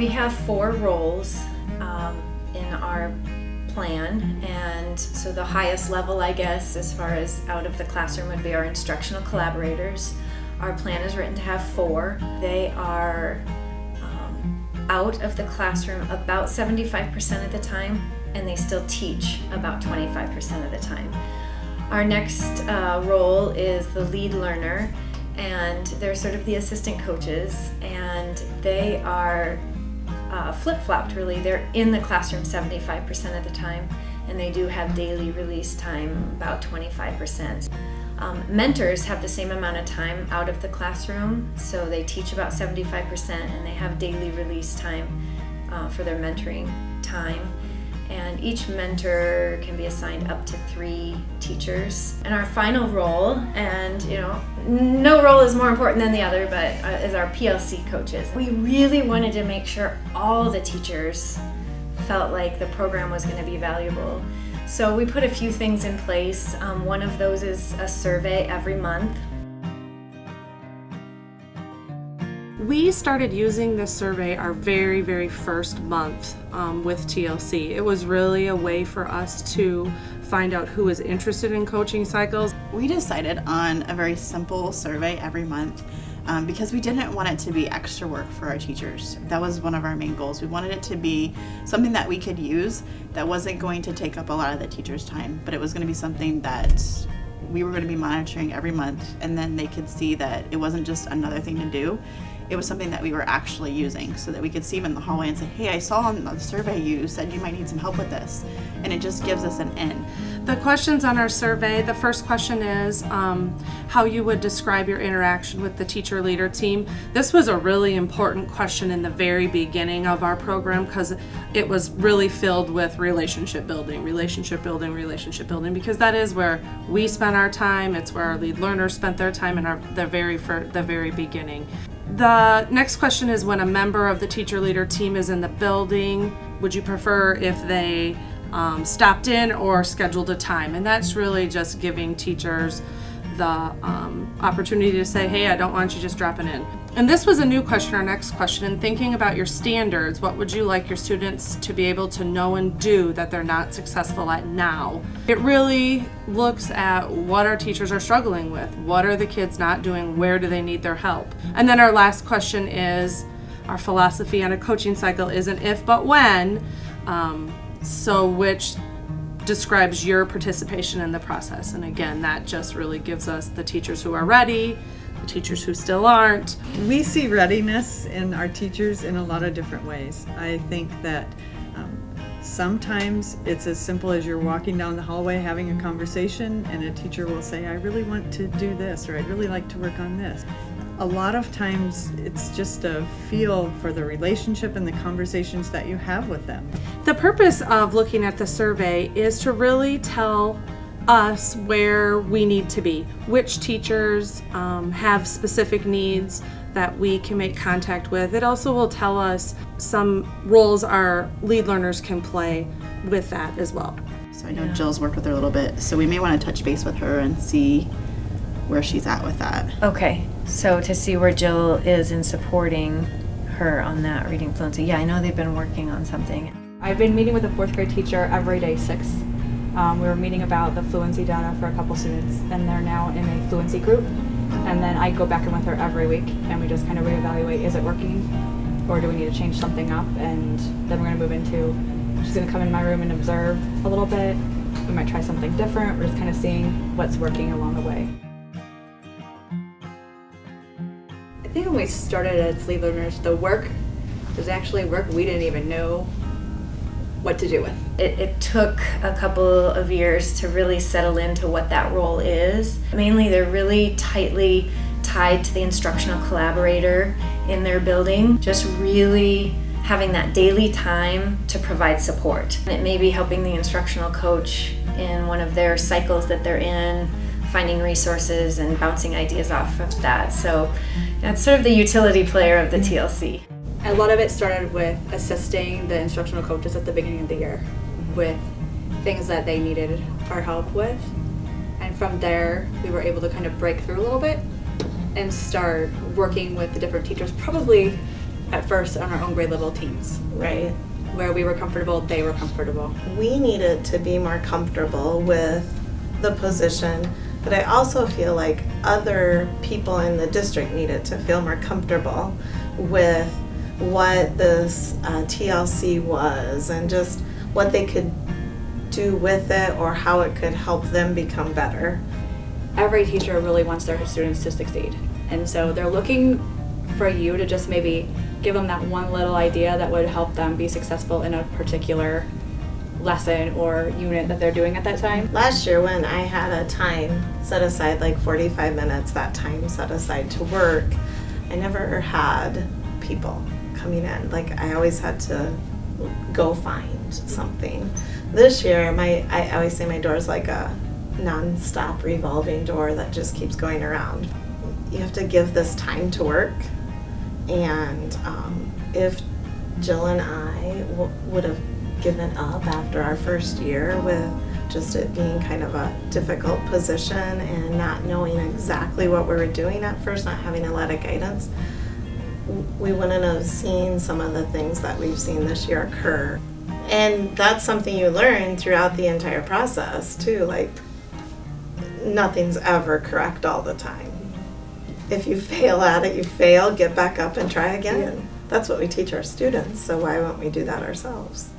We have 4 roles in our plan, and so the highest level, I guess, as far as out of the classroom would be our instructional collaborators. Our plan is written to have 4. They are out of the classroom about 75% of the time, and they still teach about 25% of the time. Our next role is the lead learner, and they're sort of the assistant coaches, and they are flip-flopped really. They're in the classroom 75% of the time, and they do have daily release time about 25%. Mentors have the same amount of time out of the classroom, so they teach about 75% and they have daily release time for their mentoring time. And each mentor can be assigned up to 3 teachers. And our final role, and no role is more important than the other, but is our PLC coaches. We really wanted to make sure all the teachers felt like the program was going to be valuable. So we put a few things in place. One of those is a survey every month. We started using this survey our very, very first month with TLC. It was really a way for us to find out who is interested in coaching cycles. We decided on a very simple survey every month because we didn't want it to be extra work for our teachers. That was one of our main goals. We wanted it to be something that we could use that wasn't going to take up a lot of the teachers' time, but it was going to be something that we were going to be monitoring every month, and then they could see that it wasn't just another thing to do. It was something that we were actually using, so that we could see them in the hallway and say, hey, I saw on the survey you said you might need some help with this. And it just gives us an in. The questions on our survey, the first question is how you would describe your interaction with the teacher leader team. This was a really important question in the very beginning of our program because it was really filled with relationship building, because that is where we spent our time. It's where our lead learners spent their time in the very beginning. The next question is, when a member of the teacher leader team is in the building, would you prefer if they stopped in or scheduled a time? And that's really just giving teachers the opportunity to say, hey, I don't want you just dropping in. And this was a new question, our next question, and thinking about your standards, what would you like your students to be able to know and do that they're not successful at now? It really looks at what our teachers are struggling with. What are the kids not doing? Where do they need their help? And then our last question is, our philosophy on a coaching cycle isn't if but when, so which describes your participation in the process. And again, that just really gives us the teachers who are ready, the teachers who still aren't. We see readiness in our teachers in a lot of different ways. I think that sometimes it's as simple as you're walking down the hallway having a conversation and a teacher will say, I really want to do this, or I'd really like to work on this. A lot of times it's just a feel for the relationship and the conversations that you have with them. The purpose of looking at the survey is to really tell us where we need to be, which teachers have specific needs that we can make contact with. It also will tell us some roles our lead learners can play with that as well. So I know Jill's worked with her a little bit, so we may want to touch base with her and see where she's at with that. Okay, so to see where Jill is in supporting her on that reading fluency. Yeah, I know they've been working on something. I've been meeting with a 4th grade teacher every day 6. We were meeting about the fluency data for a couple students, and they're now in a fluency group. And then I go back in with her every week, and we just kind of reevaluate, is it working, or do we need to change something up? And then we're going to move into, she's going to come in my room and observe a little bit. We might try something different. We're just kind of seeing what's working along the way. I think when we started as lead learners, the work was actually work we didn't even know what to do with. It took a couple of years to really settle into what that role is. Mainly they're really tightly tied to the instructional collaborator in their building, just really having that daily time to provide support. It may be helping the instructional coach in one of their cycles that they're in, finding resources and bouncing ideas off of that. So that's sort of the utility player of the TLC. A lot of it started with assisting the instructional coaches at the beginning of the year with things that they needed our help with. And from there, we were able to kind of break through a little bit and start working with the different teachers, probably at first on our own grade level teams. Right. Where we were comfortable, they were comfortable. We needed to be more comfortable with the position, but I also feel like other people in the district needed to feel more comfortable with what this TLC was and just what they could do with it or how it could help them become better. Every teacher really wants their students to succeed. And so they're looking for you to just maybe give them that one little idea that would help them be successful in a particular lesson or unit that they're doing at that time. Last year when I had a time set aside, like 45 minutes, that time set aside to work, I never had people coming in. Like I always had to go find something. This year, I always say my door is like a non-stop revolving door that just keeps going around. You have to give this time to work, and if Jill and I would have given up after our first year with just it being kind of a difficult position and not knowing exactly what we were doing at first, not having a lot of guidance, we wouldn't have seen some of the things that we've seen this year occur. And that's something you learn throughout the entire process too, like nothing's ever correct all the time. If you fail at it, you fail, get back up and try again. That's what we teach our students, so why won't we do that ourselves?